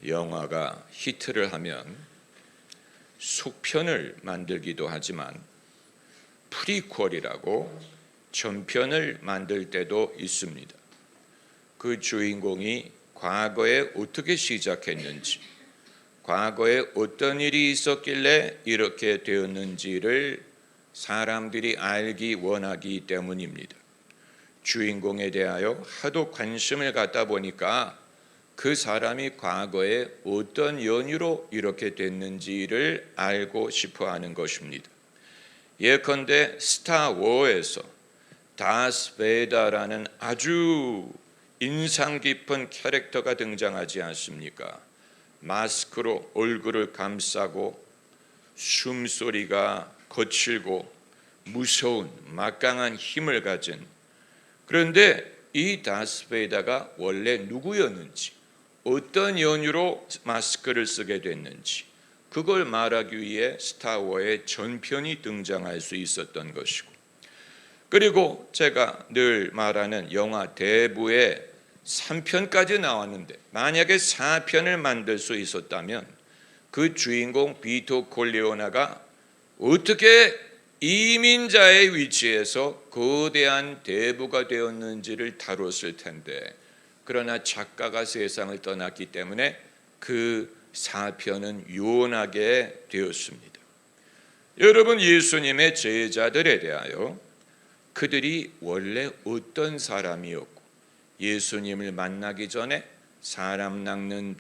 영화가 히트를 하면 속편을 만들기도 하지만 프리퀄이라고 전편을 만들 때도 있습니다. 그 주인공이 과거에 어떻게 시작했는지, 과거에 어떤 일이 있었길래 이렇게 되었는지를 사람들이 알기 원하기 때문입니다. 주인공에 대하여 하도 관심을 갖다 보니까 그 사람이 과거에 어떤 연유로 이렇게 됐는지를 알고 싶어 하는 것입니다. 예컨대 스타워에서 다스 베이더라는 아주 인상 깊은 캐릭터가 등장하지 않습니까? 마스크로 얼굴을 감싸고 숨소리가 거칠고 무서운 막강한 힘을 가진, 그런데 이 다스 베이더가 원래 누구였는지, 어떤 연유로 마스크를 쓰게 됐는지, 그걸 말하기 위해 스타워의 전편이 등장할 수 있었던 것이고, 그리고 제가 늘 말하는 영화 대부에 3편까지 나왔는데 만약에 4편을 만들 수 있었다면 그 주인공 비토 콜레오네가 어떻게 이민자의 위치에서 거대한 대부가 되었는지를 다뤘을 텐데, 그러나 작가가 세상을 떠났기 때문에 그 4편은 요원하게 되었습니다. 여러분, 예수님의 제자들에 대하여 그들이 원래 어떤 사람이었고, 예수님을 만나기 전에 사람 낚는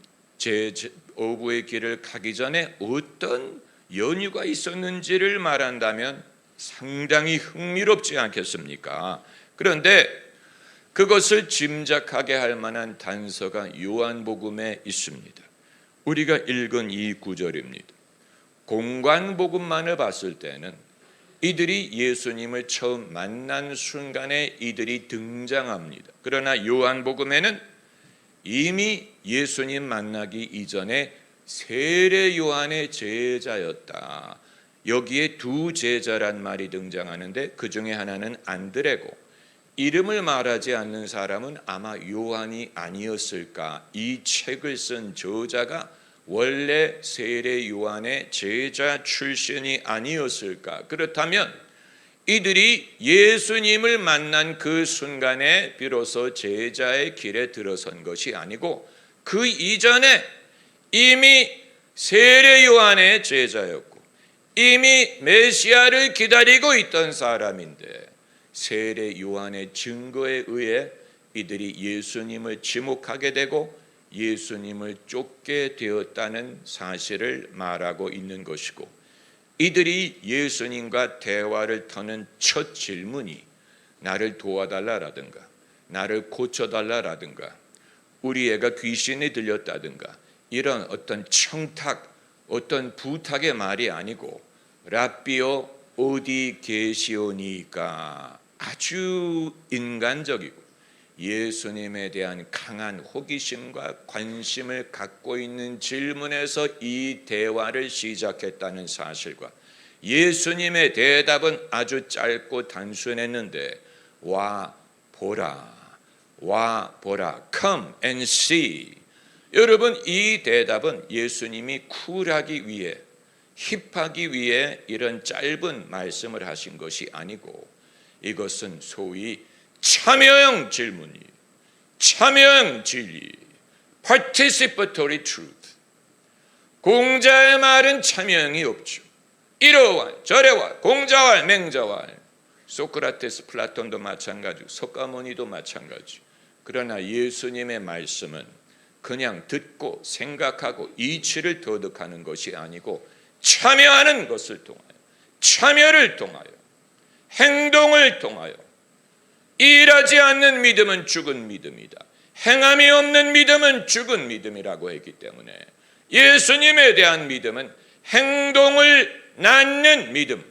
어부의 길을 가기 전에 어떤 연유가 있었는지를 말한다면 상당히 흥미롭지 않겠습니까? 그런데 그것을 짐작하게 할 만한 단서가 요한복음에 있습니다. 우리가 읽은 이 구절입니다. 공관복음만을 봤을 때는 이들이 예수님을 처음 만난 순간에 이들이 등장합니다. 그러나 요한복음에는 이미 예수님 만나기 이전에 세례 요한의 제자였다. 여기에 두 제자란 말이 등장하는데 그 중에 하나는 안드레고, 이름을 말하지 않는 사람은 아마 요한이 아니었을까? 이 책을 쓴 저자가 원래 세례 요한의 제자 출신이 아니었을까? 그렇다면 이들이 예수님을 만난 그 순간에 비로소 제자의 길에 들어선 것이 아니고 그 이전에 이미 세례 요한의 제자였고 이미 메시아를 기다리고 있던 사람인데, 세례 요한의 증거에 의해 이들이 예수님을 지목하게 되고 예수님을 쫓게 되었다는 사실을 말하고 있는 것이고, 이들이 예수님과 대화를 터는 첫 질문이 나를 도와달라라든가 나를 고쳐달라라든가 우리 애가 귀신이 들렸다든가 이런 어떤 청탁, 어떤 부탁의 말이 아니고 랍비요 어디 계시오니까, 아주 인간적이고 예수님에 대한 강한 호기심과 관심을 갖고 있는 질문에서 이 대화를 시작했다는 사실과 예수님의 대답은 아주 짧고 단순했는데 와 보라, come and see. 여러분, 이 대답은 예수님이 쿨하기 위해, 힙하기 위해 이런 짧은 말씀을 하신 것이 아니고 이것은 소위 참여형 질문이, 참여형 진리, participatory truth. 공자의 말은 참여형이 없죠. 이러와 저래와 공자와 맹자와, 소크라테스, 플라톤도 마찬가지고 석가모니도 마찬가지. 그러나 예수님의 말씀은 그냥 듣고 생각하고 이치를 터득하는 것이 아니고 참여하는 것을 통하여, 참여를 통하여, 행동을 통하여. 일하지 않는 믿음은 죽은 믿음이다. 행함이 없는 믿음은 죽은 믿음이라고 했기 때문에 예수님에 대한 믿음은 행동을 낳는 믿음,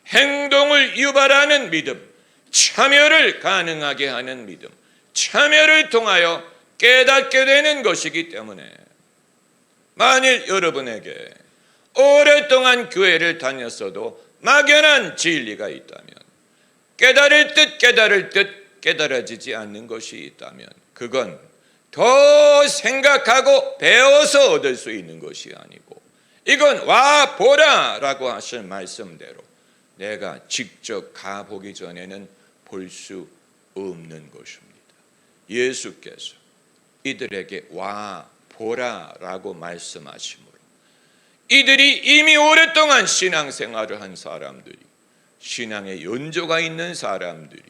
행동을 유발하는 믿음, 참여를 가능하게 하는 믿음, 참여를 통하여 깨닫게 되는 것이기 때문에 만일 여러분에게 오랫동안 교회를 다녔어도 막연한 진리가 있다면, 깨달을 듯 깨달을 듯 깨달아지지 않는 것이 있다면 그건 더 생각하고 배워서 얻을 수 있는 것이 아니고, 이건 와 보라라고 하신 말씀대로 내가 직접 가보기 전에는 볼 수 없는 것입니다. 예수께서 이들에게 와 보라라고 말씀하시므로 이들이 이미 오랫동안 신앙생활을 한 사람들이, 신앙의 연조가 있는 사람들이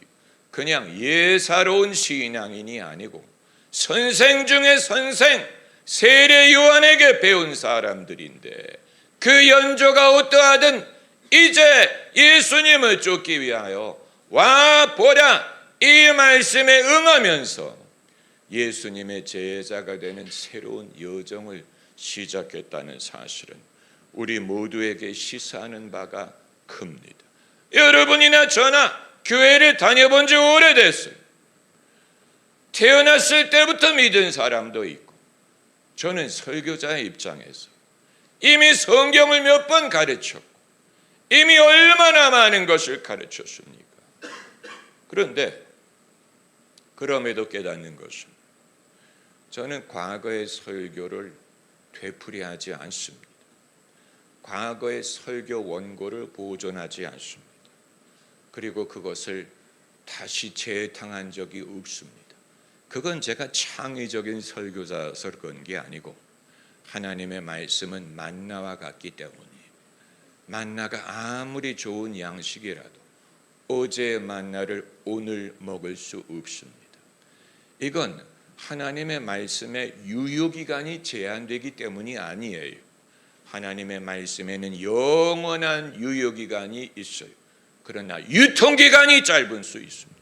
그냥 예사로운 신앙인이 아니고 선생 중에 선생, 세례 요한에게 배운 사람들인데, 그 연조가 어떠하든 이제 예수님을 쫓기 위하여 와 보라 이 말씀에 응하면서 예수님의 제자가 되는 새로운 여정을 시작했다는 사실은 우리 모두에게 시사하는 바가 큽니다. 여러분이나 저나 교회를 다녀본 지 오래됐어요. 태어났을 때부터 믿은 사람도 있고, 저는 설교자의 입장에서 이미 성경을 몇 번 가르쳤고 이미 얼마나 많은 것을 가르쳤습니까? 그런데 그럼에도 깨닫는 것은 저는 과거의 설교를 되풀이하지 않습니다. 과거의 설교 원고를 보존하지 않습니다. 그리고 그것을 다시 재탕한 적이 없습니다. 그건 제가 창의적인 설교자서 그런 게 아니고 하나님의 말씀은 만나와 같기 때문이에요. 만나가 아무리 좋은 양식이라도 어제의 만나를 오늘 먹을 수 없습니다. 이건 하나님의 말씀의 유효기간이 제한되기 때문이 아니에요. 하나님의 말씀에는 영원한 유효기간이 있어요. 그러나 유통기간이 짧은 수 있습니다.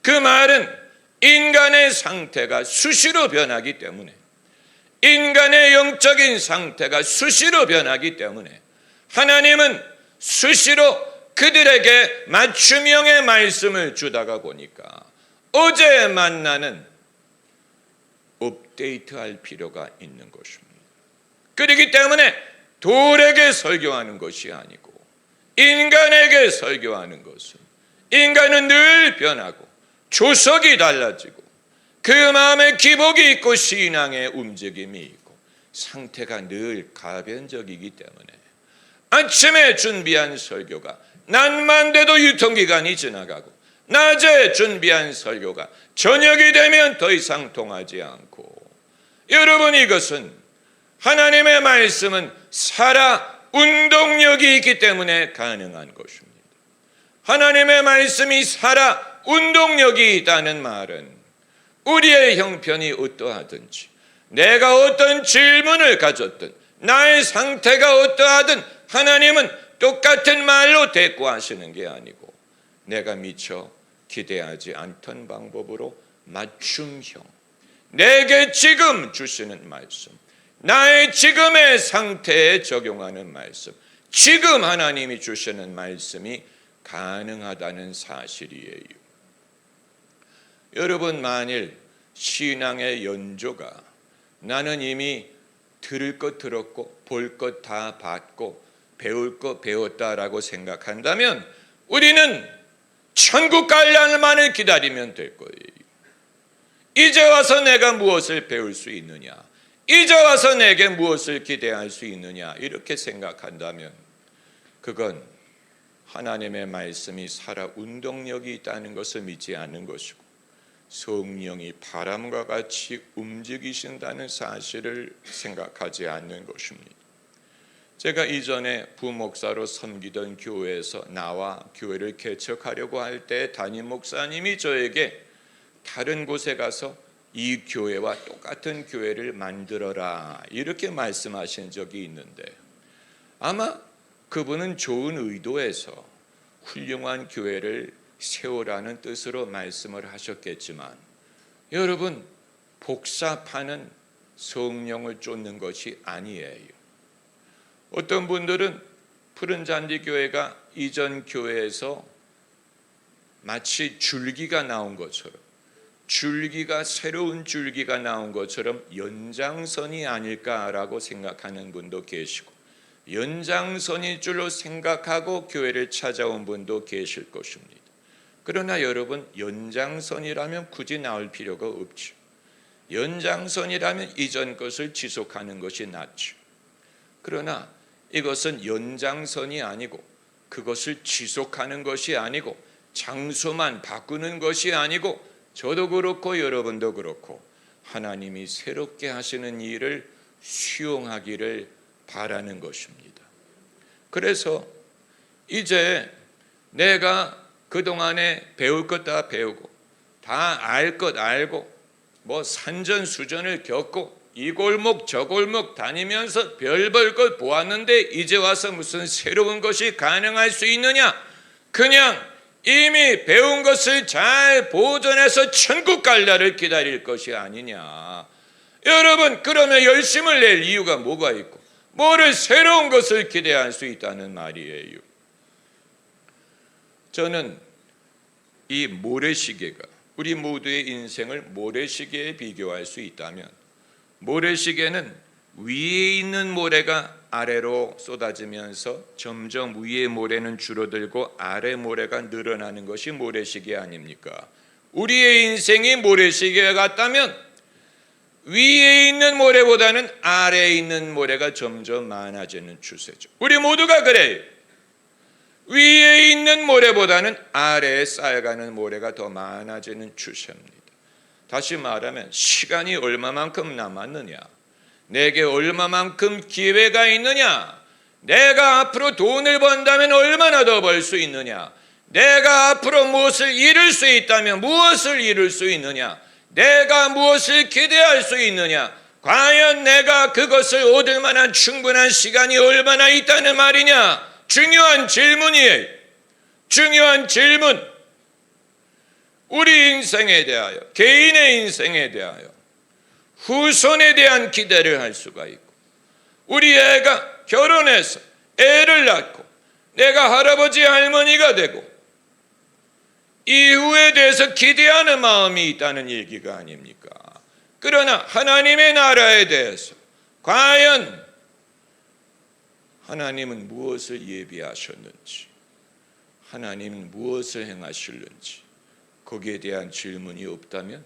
그 말은 인간의 상태가 수시로 변하기 때문에, 인간의 영적인 상태가 수시로 변하기 때문에 하나님은 수시로 그들에게 맞춤형의 말씀을 주다가 보니까 어제의 만나는 업데이트할 필요가 있는 것입니다. 그렇기 때문에 돌에게 설교하는 것이 아니고 인간에게 설교하는 것은, 인간은 늘 변하고 조석이 달라지고 그 마음에 기복이 있고 신앙의 움직임이 있고 상태가 늘 가변적이기 때문에 아침에 준비한 설교가 낮만 돼도 유통기간이 지나가고, 낮에 준비한 설교가 저녁이 되면 더 이상 통하지 않고, 여러분 이것은 하나님의 말씀은 살아 운동력이 있기 때문에 가능한 것입니다. 하나님의 말씀이 살아 운동력이 있다는 말은 우리의 형편이 어떠하든지, 내가 어떤 질문을 가졌든, 나의 상태가 어떠하든 하나님은 똑같은 말로 대꾸하시는 게 아니고 내가 미처 기대하지 않던 방법으로 맞춤형, 내게 지금 주시는 말씀, 나의 지금의 상태에 적용하는 말씀, 지금 하나님이 주시는 말씀이 가능하다는 사실이에요. 여러분, 만일 신앙의 연조가 나는 이미 들을 것 들었고 볼 것 다 봤고 배울 것 배웠다라고 생각한다면 우리는 천국 갈 날만을 기다리면 될 거예요. 이제 와서 내가 무엇을 배울 수 있느냐, 이제 와서 내게 무엇을 기대할 수 있느냐, 이렇게 생각한다면 그건 하나님의 말씀이 살아 운동력이 있다는 것을 믿지 않는 것이고 성령이 바람과 같이 움직이신다는 사실을 생각하지 않는 것입니다. 제가 이전에 부목사로 섬기던 교회에서 나와 교회를 개척하려고 할 때 담임 목사님이 저에게 다른 곳에 가서 이 교회와 똑같은 교회를 만들어라 이렇게 말씀하신 적이 있는데, 아마 그분은 좋은 의도에서 훌륭한 교회를 세우라는 뜻으로 말씀을 하셨겠지만, 여러분, 복사파는 성령을 쫓는 것이 아니에요. 어떤 분들은 푸른잔디교회가 이전 교회에서 마치 줄기가 나온 것처럼, 줄기가 새로운 줄기가 나온 것처럼 연장선이 아닐까라고 생각하는 분도 계시고, 연장선일 줄로 생각하고 교회를 찾아온 분도 계실 것입니다. 그러나 여러분, 연장선이라면 굳이 나올 필요가 없죠. 연장선이라면 이전 것을 지속하는 것이 낫죠. 그러나 이것은 연장선이 아니고 그것을 지속하는 것이 아니고 장소만 바꾸는 것이 아니고 저도 그렇고 여러분도 그렇고 하나님이 새롭게 하시는 일을 수용하기를 바라는 것입니다. 그래서 이제 내가 그동안에 배울 것 다 배우고 다 알 것 알고 뭐 산전수전을 겪고 이 골목 저 골목 다니면서 별별 것 보았는데 이제 와서 무슨 새로운 것이 가능할 수 있느냐? 그냥 이미 배운 것을 잘 보존해서 천국 갈 날을 기다릴 것이 아니냐. 여러분, 그러면 열심을 낼 이유가 뭐가 있고 뭐를 새로운 것을 기대할 수 있다는 말이에요. 저는 이 모래시계가 우리 모두의 인생을 모래시계에 비교할 수 있다면 모래시계는 위에 있는 모래가 아래로 쏟아지면서 점점 위의 모래는 줄어들고 아래 모래가 늘어나는 것이 모래시계 아닙니까? 우리의 인생이 모래시계 같다면 위에 있는 모래보다는 아래에 있는 모래가 점점 많아지는 추세죠. 우리 모두가 그래요. 위에 있는 모래보다는 아래에 쌓여가는 모래가 더 많아지는 추세입니다. 다시 말하면 시간이 얼마만큼 남았느냐, 내게 얼마만큼 기회가 있느냐, 내가 앞으로 돈을 번다면 얼마나 더 벌 수 있느냐, 내가 앞으로 무엇을 이룰 수 있다면 무엇을 이룰 수 있느냐, 내가 무엇을 기대할 수 있느냐, 과연 내가 그것을 얻을 만한 충분한 시간이 얼마나 있다는 말이냐. 중요한 질문이에요. 중요한 질문. 우리 인생에 대하여, 개인의 인생에 대하여 후손에 대한 기대를 할 수가 있고, 우리 애가 결혼해서 애를 낳고 내가 할아버지 할머니가 되고 이후에 대해서 기대하는 마음이 있다는 얘기가 아닙니까? 그러나 하나님의 나라에 대해서 과연 하나님은 무엇을 예비하셨는지, 하나님은 무엇을 행하실는지 거기에 대한 질문이 없다면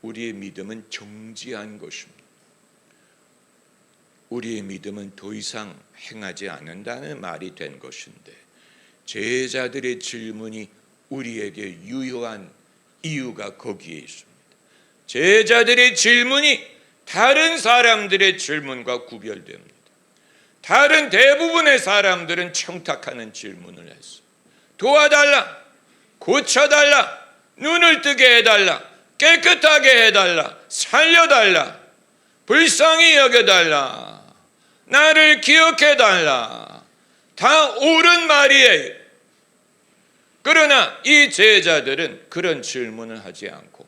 우리의 믿음은 정지한 것입니다. 우리의 믿음은 더 이상 행하지 않는다는 말이 된 것인데, 제자들의 질문이 우리에게 유효한 이유가 거기에 있습니다. 제자들의 질문이 다른 사람들의 질문과 구별됩니다. 다른 대부분의 사람들은 청탁하는 질문을 했어요. 도와달라, 고쳐달라, 눈을 뜨게 해달라, 깨끗하게 해달라, 살려달라, 불쌍히 여겨달라, 나를 기억해달라. 다 옳은 말이에요. 그러나 이 제자들은 그런 질문을 하지 않고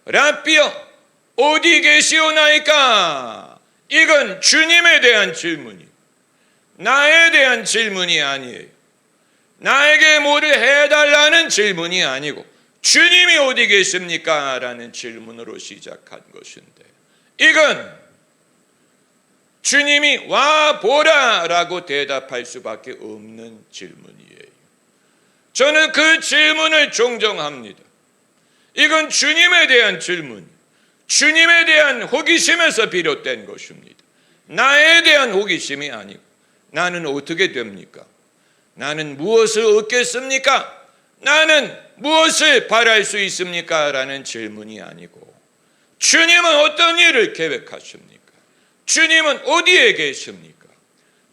라삐여 어디 계시오나이까? 이건 주님에 대한 질문이에요. 나에 대한 질문이 아니에요. 나에게 뭐를 해달라는 질문이 아니고 주님이 어디 계십니까? 라는 질문으로 시작한 것인데, 이건 주님이 와 보라 라고 대답할 수밖에 없는 질문이에요. 저는 그 질문을 존중합니다. 이건 주님에 대한 질문, 주님에 대한 호기심에서 비롯된 것입니다. 나에 대한 호기심이 아니고 나는 어떻게 됩니까? 나는 무엇을 얻겠습니까? 나는 무엇을 바랄 수 있습니까? 라는 질문이 아니고 주님은 어떤 일을 계획하십니까? 주님은 어디에 계십니까?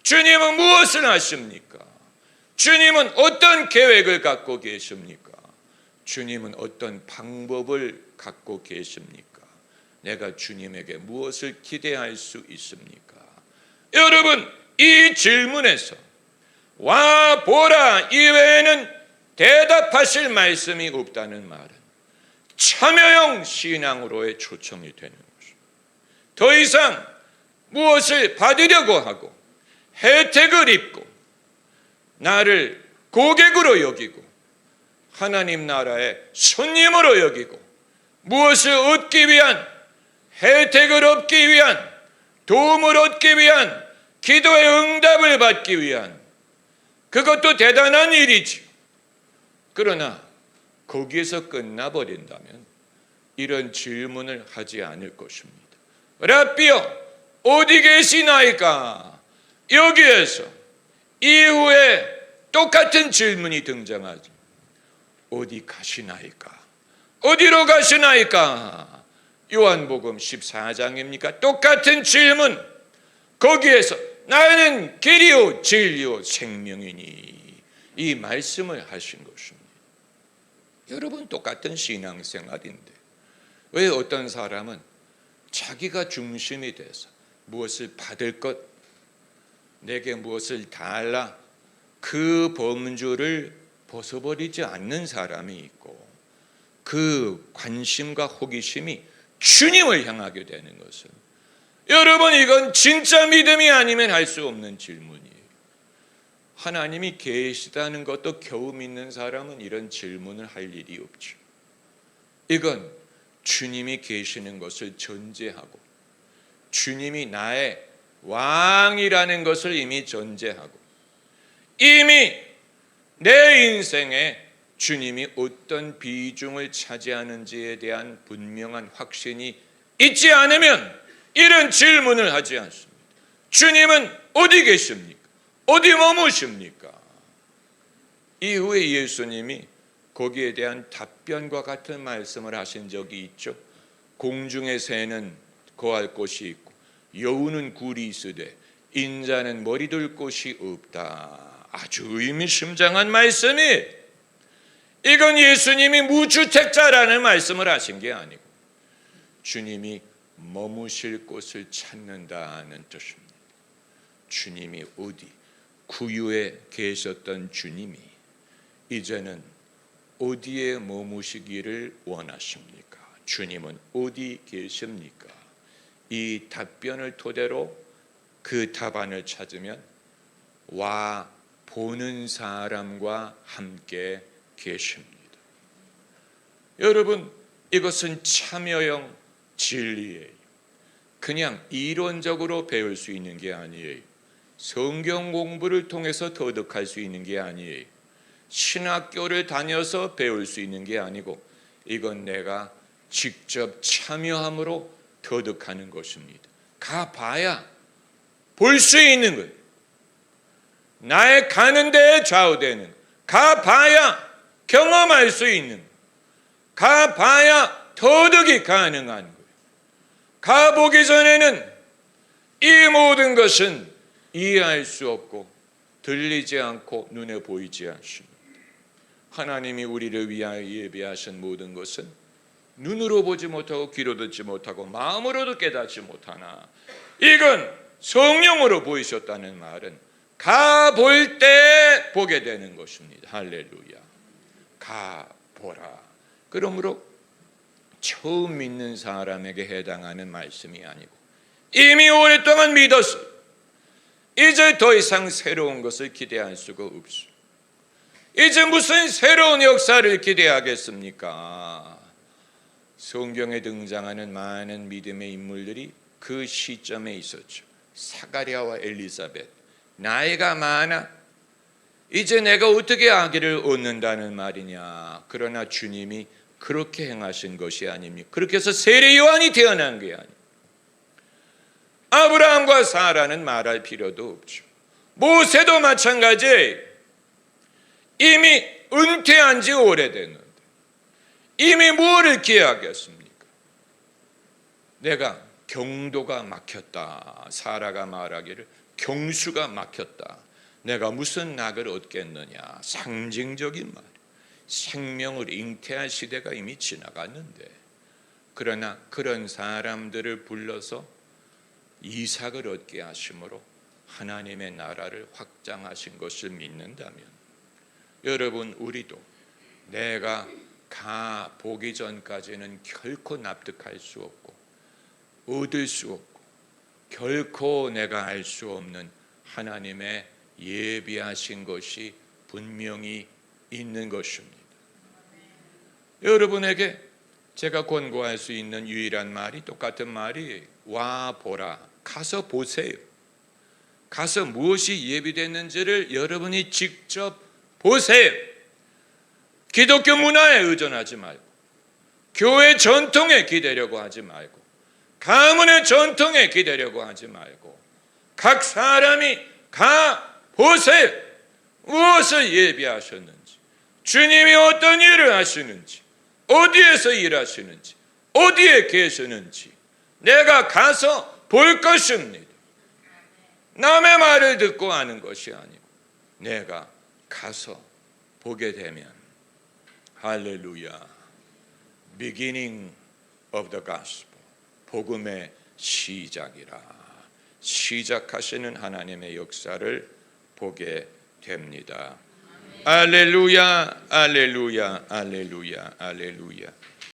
주님은 무엇을 하십니까? 주님은 어떤 계획을 갖고 계십니까? 주님은 어떤 방법을 갖고 계십니까? 내가 주님에게 무엇을 기대할 수 있습니까? 여러분, 이 질문에서 와 보라 이외에는 대답하실 말씀이 없다는 말은 참여형 신앙으로의 초청이 되는 것입니다. 더 이상 무엇을 받으려고 하고 혜택을 입고 나를 고객으로 여기고 하나님 나라의 손님으로 여기고 무엇을 얻기 위한, 혜택을 얻기 위한, 도움을 얻기 위한, 기도의 응답을 받기 위한, 그것도 대단한 일이지. 그러나 거기에서 끝나버린다면 이런 질문을 하지 않을 것입니다. 랍비여, 어디 계시나이까? 여기에서 이후에 똑같은 질문이 등장하죠. 어디 가시나이까? 어디로 가시나이까? 요한복음 14장입니까? 똑같은 질문. 거기에서 나는 길이요 진리요 생명이니, 이 말씀을 하신 것입니다. 여러분, 똑같은 신앙생활인데 왜 어떤 사람은 자기가 중심이 돼서 무엇을 받을 것, 내게 무엇을 달라, 그 범주를 벗어버리지 않는 사람이 있고, 그 관심과 호기심이 주님을 향하게 되는 것은, 여러분, 이건 진짜 믿음이 아니면 할 수 없는 질문이에요. 하나님이 계시다는 것도 겨우 믿는 사람은 이런 질문을 할 일이 없죠. 이건 주님이 계시는 것을 전제하고, 주님이 나의 왕이라는 것을 이미 전제하고, 이미 내 인생에 주님이 어떤 비중을 차지하는지에 대한 분명한 확신이 있지 않으면 이런 질문을 하지 않습니다. 주님은 어디 계십니까? 어디 머무십니까? 이후에 예수님이 거기에 대한 답변과 같은 말씀을 하신 적이 있죠. 공중의 새는 거할 곳이 있고 여우는 굴이 있으되 인자는 머리 둘 곳이 없다. 아주 의미심장한 말씀이, 이건 예수님이 무주택자라는 말씀을 하신 게 아니고 주님이 머무실 곳을 찾는다는 뜻입니다. 주님이 어디, 구유에 계셨던 주님이 이제는 어디에 머무시기를 원하십니까? 주님은 어디 계십니까? 이 답변을 토대로 그 답안을 찾으면 와 보는 사람과 함께 계십니다. 여러분, 이것은 참여형 진리예요. 그냥 이론적으로 배울 수 있는 게 아니에요. 성경 공부를 통해서 터득할 수 있는 게 아니에요. 신학교를 다녀서 배울 수 있는 게 아니고, 이건 내가 직접 참여함으로 터득하는 것입니다. 가봐야 볼 수 있는 거예요. 나의 가는 데에 좌우되는, 가봐야 경험할 수 있는, 가봐야 터득이 가능한 거예요. 가보기 전에는 이 모든 것은 이해할 수 없고 들리지 않고 눈에 보이지 않습니다. 하나님이 우리를 위하여 예비하신 모든 것은 눈으로 보지 못하고 귀로 듣지 못하고 마음으로도 깨닫지 못하나, 이건 성령으로 보이셨다는 말은 가볼 때 보게 되는 것입니다. 할렐루야. 가보라. 그러므로 처음 믿는 사람에게 해당하는 말씀이 아니고 이미 오랫동안 믿었어요. 이제 더 이상 새로운 것을 기대할 수가 없어요. 이제 무슨 새로운 역사를 기대하겠습니까? 성경에 등장하는 많은 믿음의 인물들이 그 시점에 있었죠. 사가랴와 엘리사벳, 나이가 많아 이제 내가 어떻게 아기를 얻는다는 말이냐. 그러나 주님이 그렇게 행하신 것이 아닙니까? 그렇게 해서 세례 요한이 태어난 게 아니에요. 아브라함과 사라는 말할 필요도 없죠. 모세도 마찬가지예요. 이미 은퇴한 지 오래됐는데 이미 무엇을 기대하겠습니까? 내가 경도가 막혔다. 사라가 말하기를 경수가 막혔다. 내가 무슨 낙을 얻겠느냐. 상징적인 말. 생명을 잉태할 시대가 이미 지나갔는데, 그러나 그런 사람들을 불러서 이삭을 얻게 하심으로 하나님의 나라를 확장하신 것을 믿는다면, 여러분, 우리도 내가 가보기 전까지는 결코 납득할 수 없고 얻을 수 없고 결코 내가 알 수 없는 하나님의 예비하신 것이 분명히 있는 것입니다. 여러분에게 제가 권고할 수 있는 유일한 말이 똑같은 말이 와 보라. 가서 보세요. 가서 무엇이 예비됐는지를 여러분이 직접 보세요. 기독교 문화에 의존하지 말고 교회 전통에 기대려고 하지 말고, 가문의 전통에 기대려고 하지 말고, 각 사람이 가 보세요. 무엇을 예비하셨는지, 주님이 어떤 일을 하시는지, 어디에서 일하시는지, 어디에 계시는지 내가 가서 볼 것입니다. 남의 말을 듣고 하는 것이 아니고 내가 가서 보게 되면, 할렐루야, beginning of the gospel, 복음의 시작이라, 시작하시는 하나님의 역사를 보게 됩니다. 할렐루야, 할렐루야, 할렐루야, 할렐루야.